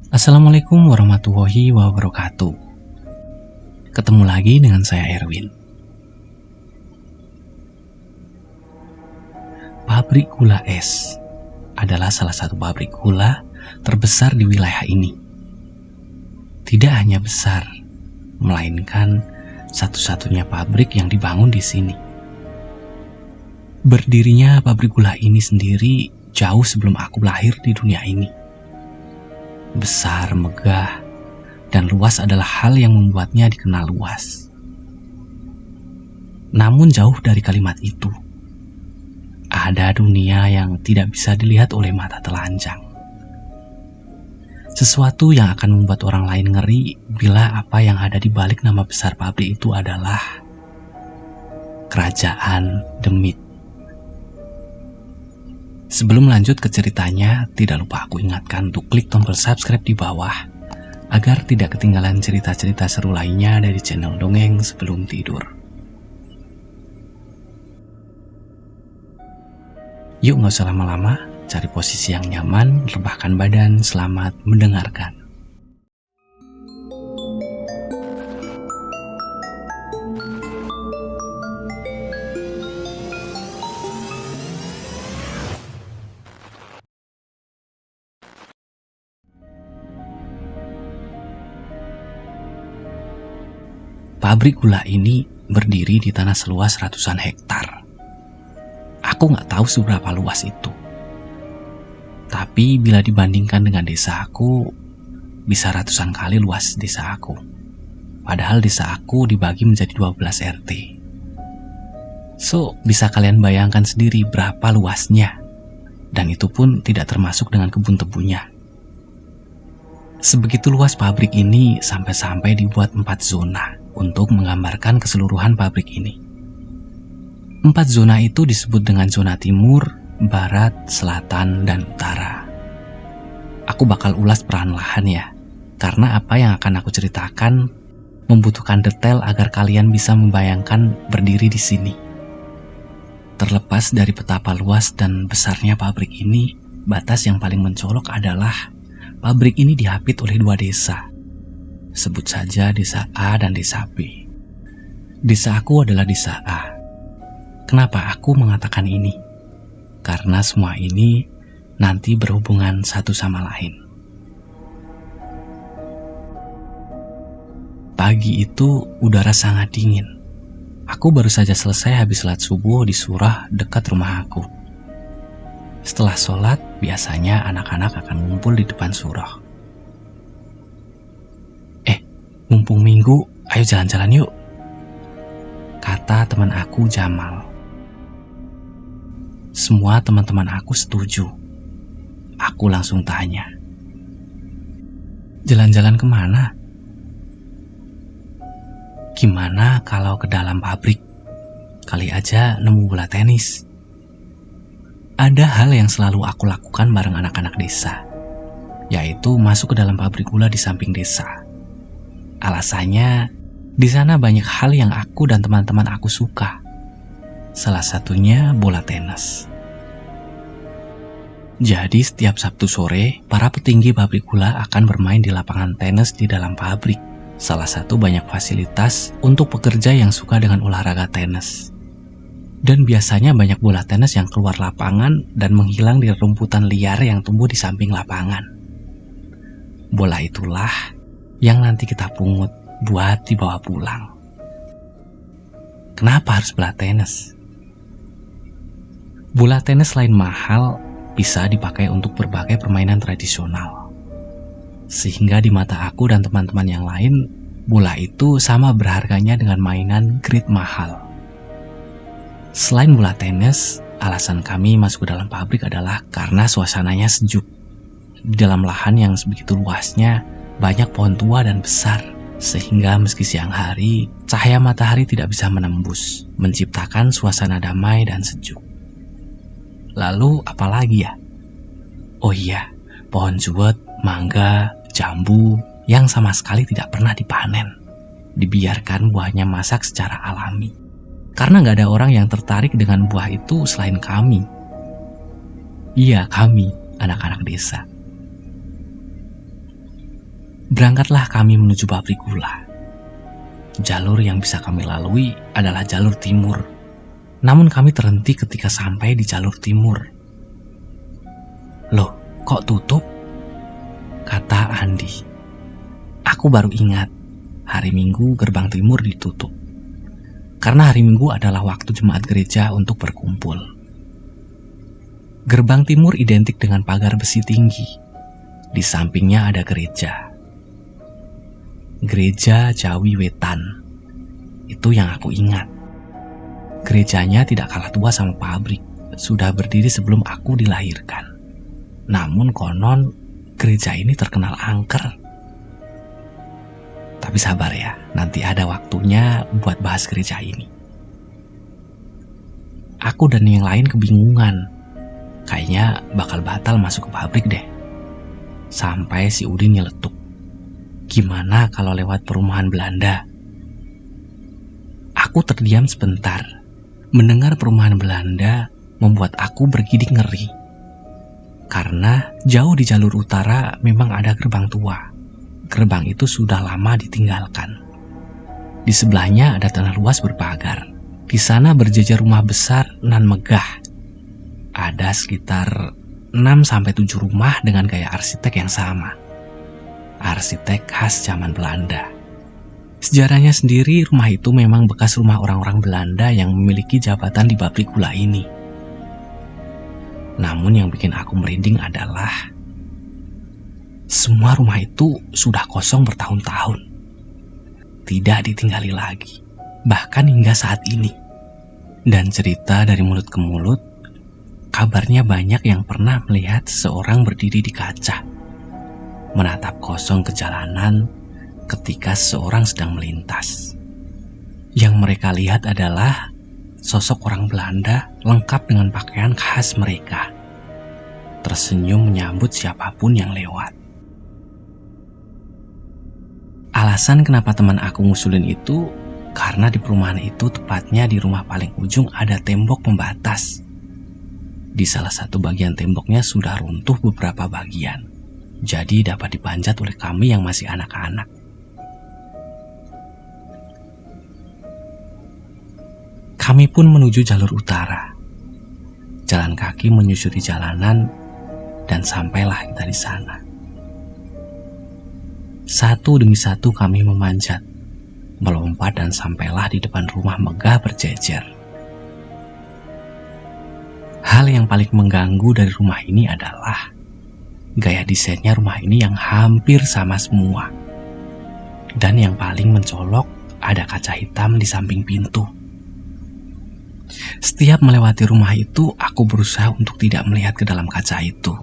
Assalamualaikum warahmatullahi wabarakatuh. Ketemu lagi dengan saya Erwin. Pabrik gula es adalah salah satu pabrik gula terbesar di wilayah ini. Tidak hanya besar, melainkan satu-satunya pabrik yang dibangun di sini. Berdirinya pabrik gula ini sendiri jauh sebelum aku lahir di dunia ini. Besar, megah, dan luas adalah hal yang membuatnya dikenal luas. Namun jauh dari kalimat itu, ada dunia yang tidak bisa dilihat oleh mata telanjang. Sesuatu yang akan membuat orang lain ngeri bila apa yang ada di balik nama besar pabrik itu adalah Kerajaan Demit. Sebelum lanjut ke ceritanya, tidak lupa aku ingatkan untuk klik tombol subscribe di bawah agar tidak ketinggalan cerita-cerita seru lainnya dari channel Dongeng Sebelum Tidur. Yuk gak usah lama-lama, cari posisi yang nyaman, rebahkan badan, selamat mendengarkan. Pabrik gula ini berdiri di tanah seluas ratusan hektar. Aku gak tahu seberapa luas itu. Tapi bila dibandingkan dengan desa aku, bisa ratusan kali luas desa aku. Padahal desa aku dibagi menjadi 12 RT. So, bisa kalian bayangkan sendiri berapa luasnya. Dan itu pun tidak termasuk dengan kebun tebunya. Sebegitu luas pabrik ini sampai-sampai dibuat 4 zona untuk menggambarkan keseluruhan pabrik ini. 4 zona itu disebut dengan zona timur, barat, selatan, dan utara. Aku bakal ulas perlahan-lahan ya, karena apa yang akan aku ceritakan membutuhkan detail agar kalian bisa membayangkan berdiri di sini. Terlepas dari betapa luas dan besarnya pabrik ini, batas yang paling mencolok adalah pabrik ini dihapit oleh 2 desa. Sebut saja desa A dan desa B. Desa aku adalah desa A. Kenapa aku mengatakan ini? Karena semua ini nanti berhubungan satu sama lain. Pagi itu udara sangat dingin. Aku baru saja selesai habis salat subuh di surah dekat rumah aku. Setelah sholat, biasanya anak-anak akan ngumpul di depan surah. Mumpung minggu, ayo jalan-jalan yuk, kata teman aku Jamal. Semua teman-teman aku setuju. Aku langsung tanya, jalan-jalan kemana? Gimana kalau ke dalam pabrik? Kali aja nemu bola tenis. Ada hal yang selalu aku lakukan bareng anak-anak desa, yaitu masuk ke dalam pabrik gula di samping desa. Alasannya, di sana banyak hal yang aku dan teman-teman aku suka. Salah satunya bola tenis. Jadi setiap Sabtu sore, para petinggi pabrik gula akan bermain di lapangan tenis di dalam pabrik. Salah satu banyak fasilitas untuk pekerja yang suka dengan olahraga tenis. Dan biasanya banyak bola tenis yang keluar lapangan dan menghilang di rumputan liar yang tumbuh di samping lapangan. Bola itulah yang nanti kita pungut buat dibawa pulang. Kenapa harus bola tenis? Bola tenis selain mahal, bisa dipakai untuk berbagai permainan tradisional. Sehingga di mata aku dan teman-teman yang lain, bola itu sama berharganya dengan mainan grade mahal. Selain bola tenis, alasan kami masuk ke dalam pabrik adalah karena suasananya sejuk. Di dalam lahan yang sebegitu luasnya, banyak pohon tua dan besar, sehingga meski siang hari, cahaya matahari tidak bisa menembus, menciptakan suasana damai dan sejuk. Lalu apalagi ya? Oh iya, pohon juwet, mangga, jambu yang sama sekali tidak pernah dipanen. Dibiarkan buahnya masak secara alami. Karena gak ada orang yang tertarik dengan buah itu selain kami. Iya, kami, anak-anak desa. Berangkatlah kami menuju pabrik gula. Jalur yang bisa kami lalui adalah jalur timur. Namun kami terhenti ketika sampai di jalur timur. "Loh, kok tutup?" kata Andi. Aku baru ingat, hari Minggu gerbang timur ditutup. Karena hari Minggu adalah waktu jemaat gereja untuk berkumpul. Gerbang timur identik dengan pagar besi tinggi. Di sampingnya ada gereja. Gereja Jawi Wetan. Itu yang aku ingat. Gerejanya tidak kalah tua sama pabrik. Sudah berdiri sebelum aku dilahirkan. Namun konon gereja ini terkenal angker. Tapi sabar ya, nanti ada waktunya buat bahas gereja ini. Aku dan yang lain kebingungan. Kayaknya bakal batal masuk ke pabrik deh. Sampai si Udin nyeletuk. Gimana kalau lewat perumahan Belanda? Aku terdiam sebentar. Mendengar perumahan Belanda membuat aku bergidik ngeri. Karena jauh di jalur utara memang ada gerbang tua. Gerbang itu sudah lama ditinggalkan. Di sebelahnya ada tanah luas berpagar. Di sana berjejer rumah besar nan megah. Ada sekitar 6-7 rumah dengan gaya arsitek yang sama. Arsitek khas zaman Belanda. Sejarahnya sendiri, rumah itu memang bekas rumah orang-orang Belanda yang memiliki jabatan di pabrik gula ini. Namun yang bikin aku merinding adalah semua rumah itu sudah kosong bertahun-tahun. Tidak ditinggali lagi, bahkan hingga saat ini. Dan cerita dari mulut ke mulut, kabarnya banyak yang pernah melihat seseorang berdiri di kaca, menatap kosong ke jalanan ketika seseorang sedang melintas. Yang mereka lihat adalah sosok orang Belanda lengkap dengan pakaian khas mereka, tersenyum menyambut siapapun yang lewat. Alasan kenapa teman aku ngusulin itu karena di perumahan itu, tepatnya di rumah paling ujung, ada tembok pembatas. Di salah satu bagian temboknya sudah runtuh beberapa bagian, jadi dapat dipanjat oleh kami yang masih anak-anak. Kami pun menuju jalur utara. Jalan kaki menyusuri jalanan dan sampailah kita di sana. Satu demi satu kami memanjat, melompat dan sampailah di depan rumah megah berjejer. Hal yang paling mengganggu dari rumah ini adalah gaya desainnya rumah ini yang hampir sama semua. Dan yang paling mencolok, ada kaca hitam di samping pintu. Setiap melewati rumah itu, aku berusaha untuk tidak melihat ke dalam kaca itu.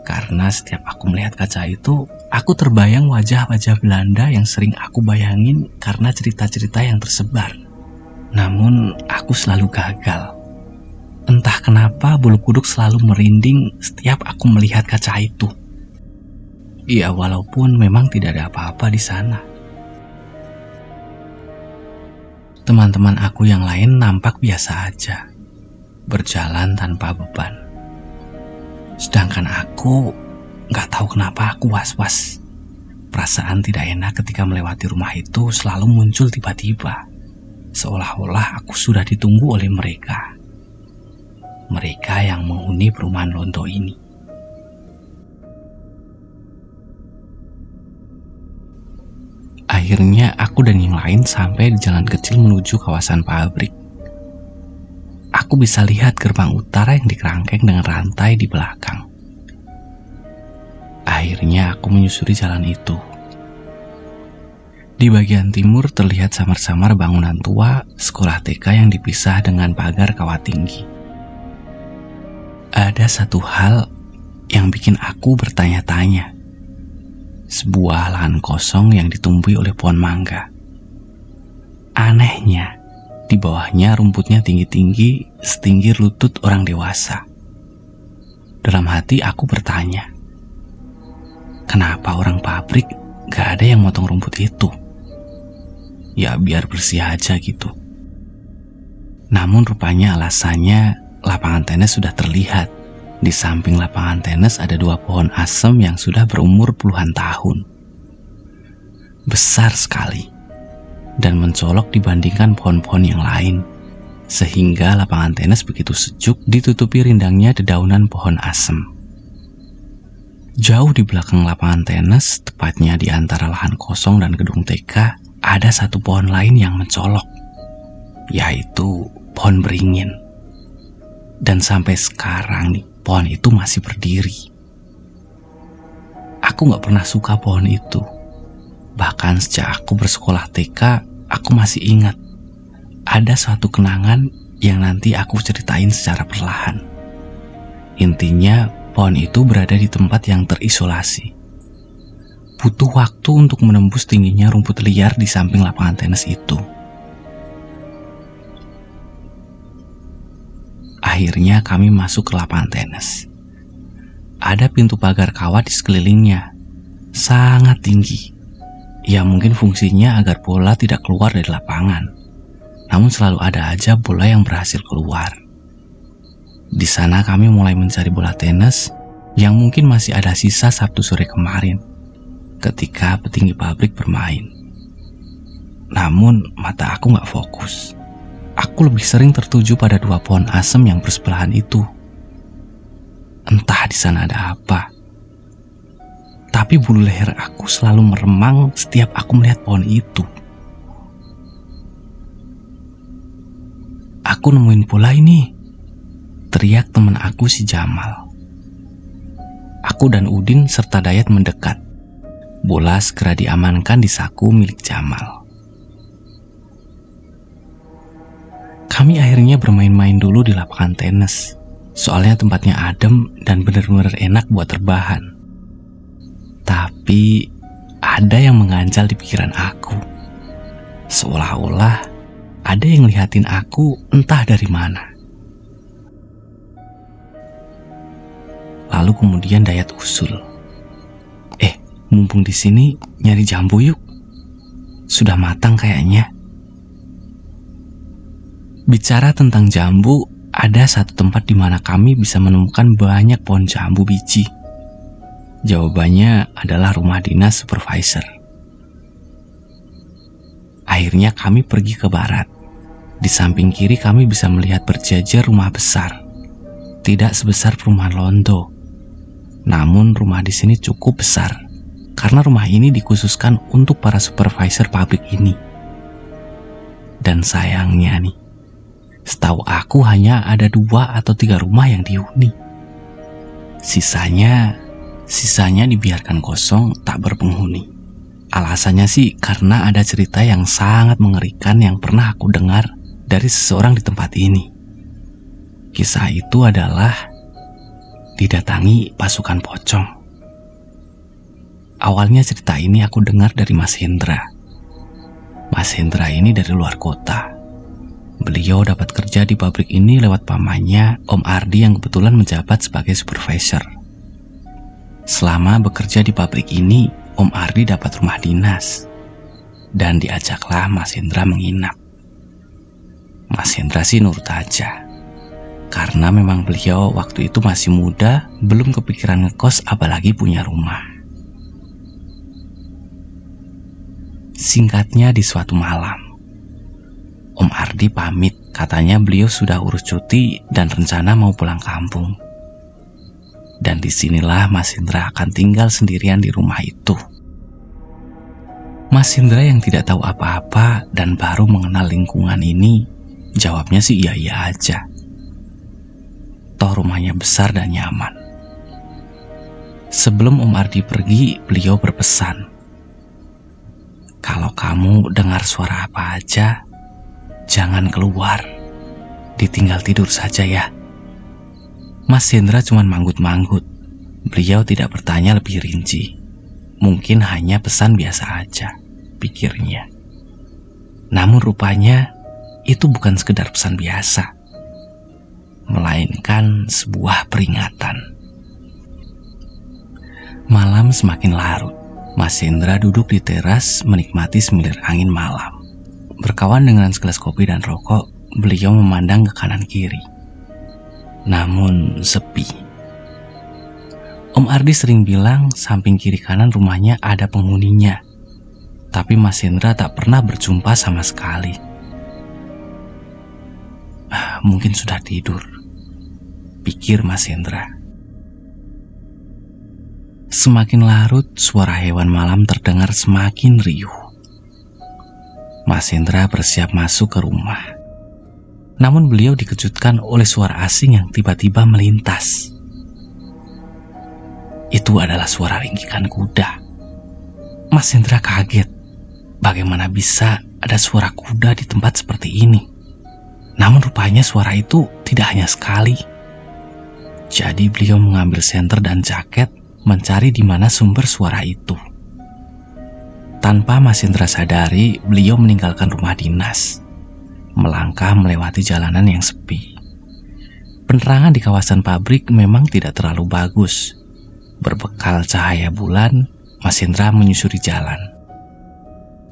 Karena setiap aku melihat kaca itu, aku terbayang wajah-wajah Belanda yang sering aku bayangin karena cerita-cerita yang tersebar. Namun, aku selalu gagal. Entah kenapa bulu kuduk selalu merinding setiap aku melihat kaca itu. Ya, walaupun memang tidak ada apa-apa di sana. Teman-teman aku yang lain nampak biasa aja, berjalan tanpa beban. Sedangkan aku gak tahu kenapa aku was-was. Perasaan tidak enak ketika melewati rumah itu selalu muncul tiba-tiba. Seolah-olah aku sudah ditunggu oleh mereka. Mereka yang menghuni perumahan Londo ini. Akhirnya aku dan yang lain sampai di jalan kecil menuju kawasan pabrik. Aku bisa lihat gerbang utara yang dikerangkeng dengan rantai di belakang. Akhirnya aku menyusuri jalan itu. Di bagian timur terlihat samar-samar bangunan tua sekolah TK yang dipisah dengan pagar kawat tinggi. Ada satu hal yang bikin aku bertanya-tanya. Sebuah lahan kosong yang ditumbuhi oleh pohon mangga. Anehnya, di bawahnya rumputnya tinggi-tinggi setinggi lutut orang dewasa. Dalam hati aku bertanya, kenapa orang pabrik gak ada yang motong rumput itu? Ya biar bersih aja gitu. Namun rupanya alasannya lapangan tenis sudah terlihat. Di samping lapangan tenis ada 2 pohon asem yang sudah berumur puluhan tahun. besar sekali dan mencolok dibandingkan pohon-pohon yang lain, sehingga lapangan tenis begitu sejuk ditutupi rindangnya dedaunan pohon asem. Jauh di belakang lapangan tenis, tepatnya di antara lahan kosong dan gedung TK, ada satu pohon lain yang mencolok, yaitu pohon beringin. Dan sampai sekarang nih, pohon itu masih berdiri. Aku gak pernah suka pohon itu. Bahkan sejak aku bersekolah TK, aku masih ingat ada suatu kenangan yang nanti aku ceritain secara perlahan. Intinya, pohon itu berada di tempat yang terisolasi. Butuh waktu untuk menembus tingginya rumput liar di samping lapangan tenis itu. Akhirnya kami masuk ke lapangan tenis. Ada pintu pagar kawat di sekelilingnya, sangat tinggi. Ya mungkin fungsinya agar bola tidak keluar dari lapangan. Namun selalu ada aja bola yang berhasil keluar. Di sana kami mulai mencari bola tenis yang mungkin masih ada sisa Sabtu sore kemarin ketika petinggi pabrik bermain. Namun mata aku gak fokus. Aku lebih sering tertuju pada dua pohon asem yang bersebelahan itu. Entah di sana ada apa. Tapi bulu leher aku selalu meremang setiap aku melihat pohon itu. Aku nemuin bola ini, teriak teman aku si Jamal. Aku dan Udin serta Dayat mendekat. Bola segera diamankan di saku milik Jamal. Kami akhirnya bermain-main dulu di lapangan tenis. Soalnya tempatnya adem dan benar-benar enak buat terbahan. Tapi ada yang mengganjal di pikiran aku. Seolah-olah ada yang ngeliatin aku entah dari mana. Lalu kemudian Dayat usul, mumpung di sini nyari jambu yuk. Sudah matang kayaknya. Bicara tentang jambu, ada satu tempat di mana kami bisa menemukan banyak pohon jambu biji. Jawabannya adalah rumah dinas supervisor. Akhirnya kami pergi ke barat. Di samping kiri kami bisa melihat berjajar rumah besar. Tidak sebesar perumahan Londo. Namun rumah di sini cukup besar. Karena rumah ini dikhususkan untuk para supervisor pabrik ini. Dan sayangnya nih, setahu aku hanya ada 2 atau 3 rumah yang dihuni. Sisanya dibiarkan kosong tak berpenghuni. Alasannya sih karena ada cerita yang sangat mengerikan yang pernah aku dengar dari seseorang di tempat ini. Kisah itu adalah didatangi pasukan pocong. Awalnya cerita ini aku dengar dari Mas Hendra. Mas Hendra ini dari luar kota. Beliau dapat kerja di pabrik ini lewat pamannya, Om Ardi yang kebetulan menjabat sebagai supervisor. Selama bekerja di pabrik ini, Om Ardi dapat rumah dinas. Dan diajaklah Mas Hendra menginap. Mas Hendra sih nurut aja. Karena memang beliau waktu itu masih muda, belum kepikiran ngekos apalagi punya rumah. Singkatnya di suatu malam, Om Ardi pamit, katanya beliau sudah urus cuti dan rencana mau pulang kampung. Dan disinilah Mas Hendra akan tinggal sendirian di rumah itu. Mas Hendra yang tidak tahu apa-apa dan baru mengenal lingkungan ini, jawabnya sih iya-iya aja. Toh rumahnya besar dan nyaman. Sebelum Om Ardi pergi, beliau berpesan, kalau kamu dengar suara apa aja, jangan keluar, ditinggal tidur saja ya. Mas Hendra cuma manggut-manggut. Beliau tidak bertanya lebih rinci. Mungkin hanya pesan biasa aja, pikirnya. Namun rupanya itu bukan sekedar pesan biasa, melainkan sebuah peringatan. Malam semakin larut. Mas Hendra duduk di teras menikmati semilir angin malam. Berkawan dengan segelas kopi dan rokok, beliau memandang ke kanan kiri. Namun sepi. Om Ardi sering bilang samping kiri kanan rumahnya ada penghuninya. Tapi Mas Hendra tak pernah berjumpa sama sekali. Mungkin sudah tidur, pikir Mas Hendra. Semakin larut, suara hewan malam terdengar semakin riuh. Mas Hendra bersiap masuk ke rumah. Namun beliau dikejutkan oleh suara asing yang tiba-tiba melintas. Itu adalah suara ringkikan kuda. Mas Hendra kaget. Bagaimana bisa ada suara kuda di tempat seperti ini? Namun rupanya suara itu tidak hanya sekali. Jadi beliau mengambil senter dan jaket mencari di mana sumber suara itu. Tanpa Mas Hendra sadari, beliau meninggalkan rumah dinas, melangkah melewati jalanan yang sepi. Penerangan di kawasan pabrik memang tidak terlalu bagus. Berbekal cahaya bulan, Mas Hendra menyusuri jalan.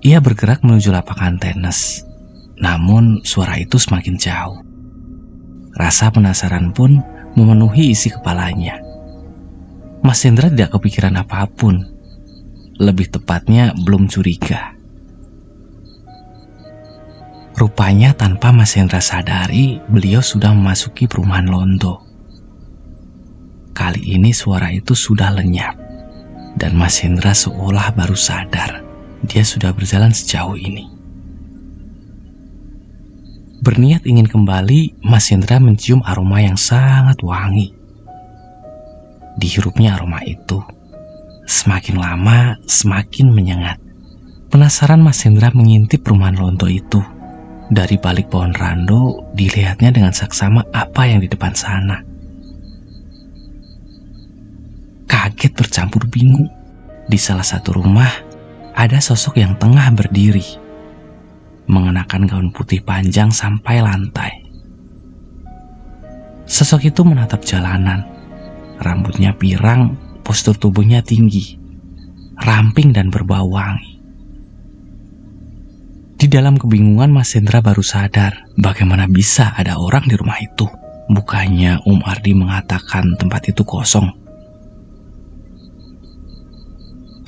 Ia bergerak menuju lapangan tenis, namun suara itu semakin jauh. Rasa penasaran pun memenuhi isi kepalanya. Mas Hendra tidak kepikiran apapun. Lebih tepatnya belum curiga. Rupanya tanpa Mas Hendra sadari, beliau sudah memasuki perumahan Londo. Kali ini suara itu sudah lenyap, dan Mas Hendra seolah baru sadar dia sudah berjalan sejauh ini. Berniat ingin kembali, Mas Hendra mencium aroma yang sangat wangi. Dihirupnya aroma itu, semakin lama semakin menyengat. Penasaran, Mas Hendra mengintip perumahan Londo itu. Dari balik pohon rando, dilihatnya dengan saksama apa yang di depan sana. Kaget bercampur bingung. Di salah satu rumah, ada sosok yang tengah berdiri, mengenakan gaun putih panjang sampai lantai. Sosok itu menatap jalanan. Rambutnya pirang, postur tubuhnya tinggi, ramping dan berbau wangi. Di dalam kebingungan, Mas Hendra baru sadar bagaimana bisa ada orang di rumah itu. Bukannya Ardi mengatakan tempat itu kosong.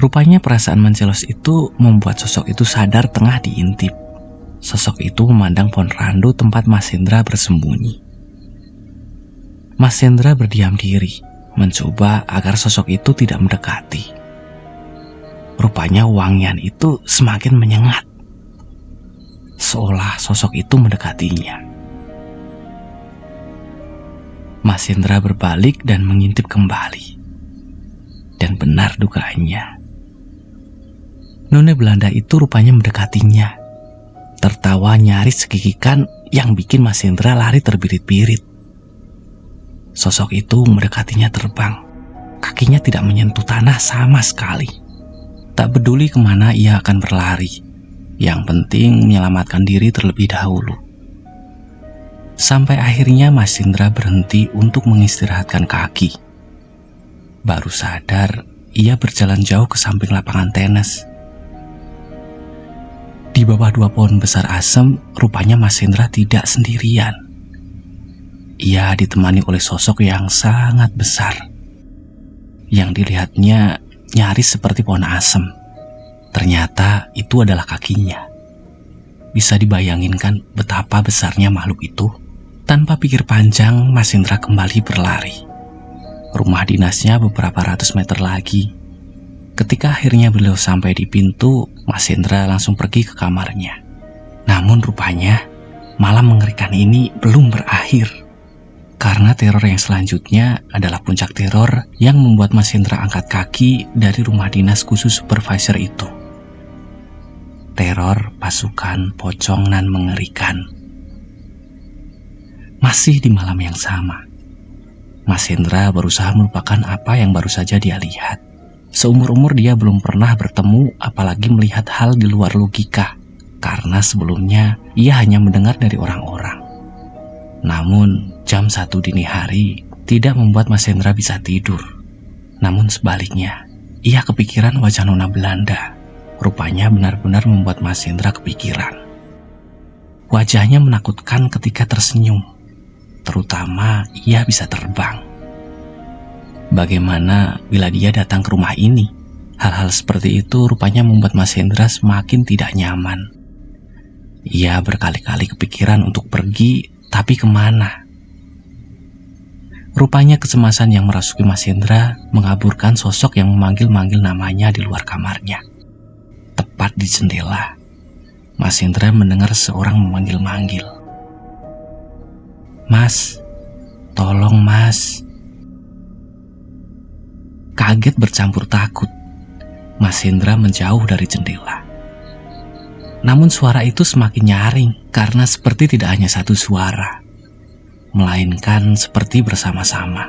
Rupanya perasaan mencelos itu membuat sosok itu sadar tengah diintip. Sosok itu memandang pohon randu tempat Mas Hendra bersembunyi. Mas Hendra berdiam diri, mencoba agar sosok itu tidak mendekati. Rupanya wangian itu semakin menyengat, seolah sosok itu mendekatinya. Mas Hendra berbalik dan mengintip kembali. Dan benar dugaannya. Nona Belanda itu rupanya mendekatinya. Tertawa nyaris segigikan yang bikin Mas Hendra lari terbirit-birit. Sosok itu mendekatinya terbang. Kakinya tidak menyentuh tanah sama sekali. Tak peduli kemana ia akan berlari. Yang penting menyelamatkan diri terlebih dahulu. Sampai akhirnya Mas Hendra berhenti untuk mengistirahatkan kaki. Baru sadar, ia berjalan jauh ke samping lapangan tenis. Di bawah 2 pohon besar asem, rupanya Mas Hendra tidak sendirian. Ia ditemani oleh sosok yang sangat besar. Yang dilihatnya nyaris seperti pohon asem. Ternyata itu adalah kakinya. Bisa dibayanginkan betapa besarnya makhluk itu. Tanpa pikir panjang, Mas Hendra kembali berlari. Rumah dinasnya beberapa ratus meter lagi. Ketika akhirnya beliau sampai di pintu, Mas Hendra langsung pergi ke kamarnya. Namun rupanya, malam mengerikan ini belum berakhir. Karena teror yang selanjutnya adalah puncak teror yang membuat Mas Hendra angkat kaki dari rumah dinas khusus supervisor itu. Teror pasukan pocong nan mengerikan. Masih di malam yang sama, Mas Hendra berusaha melupakan apa yang baru saja dia lihat. Seumur-umur dia belum pernah bertemu apalagi melihat hal di luar logika. Karena sebelumnya ia hanya mendengar dari orang-orang. Namun jam 1 dini hari tidak membuat Mas Hendra bisa tidur. Namun sebaliknya, ia kepikiran wajah Nona Belanda. Rupanya benar-benar membuat Mas Hendra kepikiran. Wajahnya menakutkan ketika tersenyum. Terutama ia bisa terbang. Bagaimana bila dia datang ke rumah ini? Hal-hal seperti itu rupanya membuat Mas Hendra semakin tidak nyaman. Ia berkali-kali kepikiran untuk pergi, tapi kemana? Rupanya kecemasan yang merasuki Mas Hendra mengaburkan sosok yang memanggil-manggil namanya di luar kamarnya. Tepat di jendela, Mas Hendra mendengar seorang memanggil-manggil. "Mas, tolong Mas." Kaget bercampur takut, Mas Hendra menjauh dari jendela. Namun suara itu semakin nyaring karena seperti tidak hanya satu suara, melainkan seperti bersama-sama.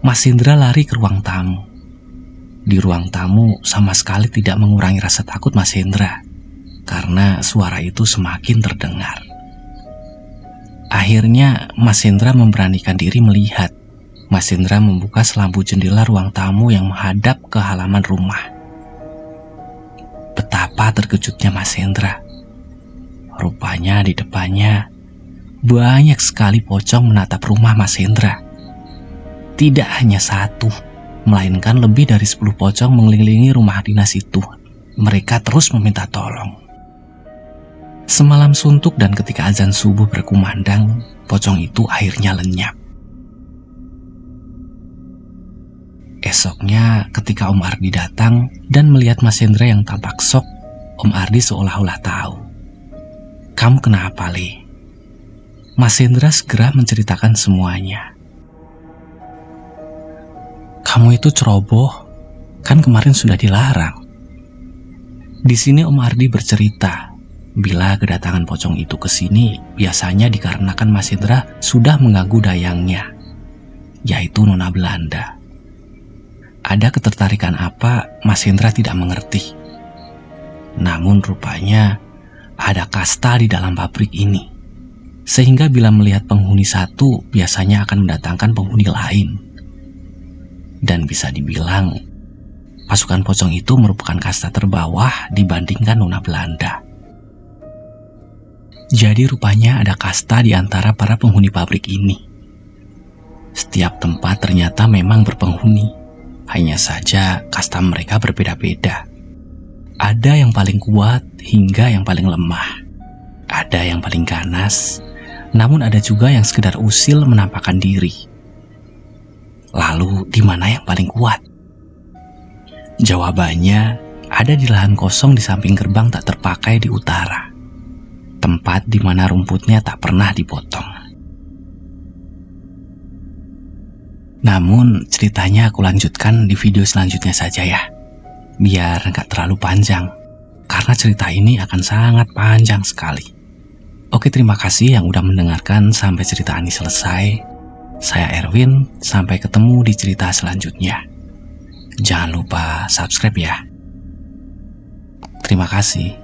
Mas Hendra lari ke ruang tamu. Di ruang tamu sama sekali tidak mengurangi rasa takut Mas Hendra, karena suara itu semakin terdengar. Akhirnya Mas Hendra memberanikan diri melihat. Mas Hendra membuka selambu jendela ruang tamu yang menghadap ke halaman rumah. Betapa terkejutnya Mas Hendra. Rupanya di depannya banyak sekali pocong menatap rumah Mas Hendra. Tidak hanya satu, melainkan lebih dari 10 pocong mengelilingi rumah dinas itu. Mereka terus meminta tolong. Semalam suntuk dan ketika azan subuh berkumandang, pocong itu akhirnya lenyap. Esoknya ketika Om Ardi datang dan melihat Mas Hendra yang tampak shock, Om Ardi seolah-olah tahu. "Kamu kenapa, Le?" Mas Hendra segera menceritakan semuanya. "Kamu itu ceroboh, kan kemarin sudah dilarang." Di sini Om Ardi bercerita, bila kedatangan pocong itu ke sini biasanya dikarenakan Mas Hendra sudah mengganggu dayangnya, yaitu Nona Belanda. Ada ketertarikan apa, Mas Hendra tidak mengerti. Namun rupanya ada kasta di dalam pabrik ini, sehingga bila melihat penghuni satu biasanya akan mendatangkan penghuni lain. Dan bisa dibilang pasukan pocong itu merupakan kasta terbawah dibandingkan Nona Belanda. Jadi rupanya ada kasta di antara para penghuni pabrik ini. Setiap tempat ternyata memang berpenghuni. Hanya saja kasta mereka berbeda-beda. Ada yang paling kuat hingga yang paling lemah. Ada yang paling ganas, namun ada juga yang sekedar usil menampakkan diri. Lalu di mana yang paling kuat? Jawabannya ada di lahan kosong di samping gerbang tak terpakai di utara. Tempat di mana rumputnya tak pernah dipotong. Namun ceritanya aku lanjutkan di video selanjutnya saja ya, biar gak terlalu panjang, karena cerita ini akan sangat panjang sekali. Oke, terima kasih yang udah mendengarkan sampai cerita ini selesai. Saya Erwin, sampai ketemu di cerita selanjutnya. Jangan lupa subscribe ya. Terima kasih.